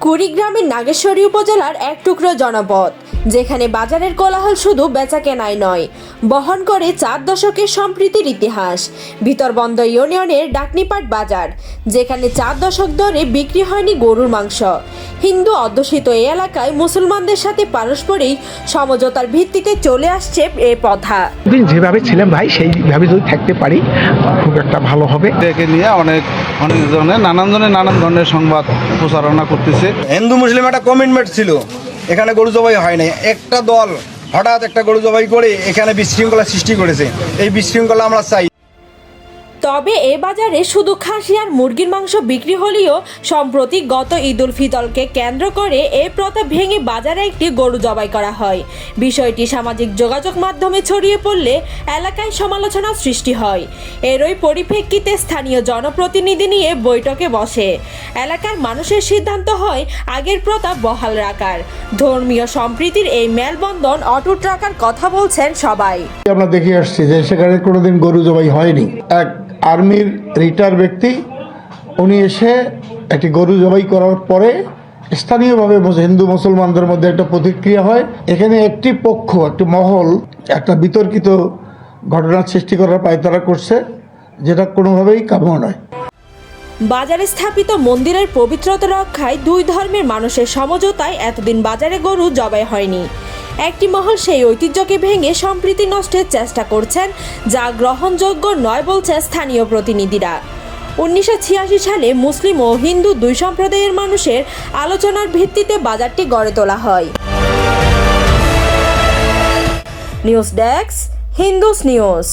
কুড়িগ্রামের নাগেশ্বরী উপজেলার এক টুকরো জনপদ, যেখানে বাজারের কোলাহল শুধু বেচাকেনাই নয়, বহন করে 4 দশকের সম্প্রীতির ইতিহাস। ভিতরবন্দ ইউনিয়নের ডাকনিপাট বাজার, যেখানে 4 দশক ধরে বিক্রি হয়নি গরুর মাংস। হিন্দু অধ্যুষিত এই এলাকায় মুসলমানদের সাথে পারস্পরিক সমঝোতার ভিত্তিতে চলে আসছে এই প্রথা। যেভাবে ছিলাম ভাই, সেইভাবে যদি থাকতে পারি খুব একটা ভালো হবে। একে নিয়ে অনেক নানান ধরনের সংবাদ প্রচারণা করতেছে। হিন্দু মুসলিম একটা কমিটমেন্ট ছিল, এখানে গরু জবাই হয় নাই। একটা দল হঠাৎ একটা গরু জবাই করে এখানে বিশৃঙ্খলা সৃষ্টি করেছে। এই বিশৃঙ্খলা আমরা চাই। তবে এ বাজারে শুধু খাসি আর মুরগির মাংস বিক্রি হলেও সম্প্রতি গত ঈদ উল ফিতরকে কেন্দ্র করে এই প্রথা ভেঙে বাজারে একটি গরু জবাই করা হয়। বিষয়টি সামাজিক যোগাযোগ মাধ্যমে ছড়িয়ে পড়লে এলাকায় সমালোচনার সৃষ্টি হয়। এরই পরিপ্রেক্ষিতে স্থানীয় জনপ্রতিনিধি নিয়ে বৈঠকে বসে। এলাকার মানুষের সিদ্ধান্ত হয় আগের প্রথা বহাল রাখার। ধর্মীয় সম্প্রীতির এই মেলবন্ধন অটুট রাখার কথা বলছেন সবাই। আমরা দেখে আসছি যে সেখানে কোনোদিন গরু জবাই হয়নি। এক আর্মির রিটায়ার ব্যক্তি উনি এসে একটি গরু জবাই করার পরে স্থানীয়ভাবে হিন্দু মুসলমানদের মধ্যে একটা প্রতিক্রিয়া হয়। এখানে একটি পক্ষ, একটি মহল একটা বিতর্কিত ঘটনার সৃষ্টি করার পায়তারা করছে, যেটা কোনোভাবেই কাম্য নয়। বাজারে স্থাপিত মন্দিরের পবিত্রতা রক্ষায় দুই ধর্মের মানুষের সমঝোতায় এতদিন বাজারে গরু জবাই হয়নি। একটি মহল সেই ঐতিহ্যকে ভেঙে সম্প্রীতি নষ্টের চেষ্টা করছেন, যা গ্রহণযোগ্য নয় বলছে স্থানীয় প্রতিনিধিরা। 1986 সালে মুসলিম ও হিন্দু দুই সম্প্রদায়ের মানুষের আলোচনার ভিত্তিতে বাজারটি গড়ে তোলা হয়। News desk, Hindus news.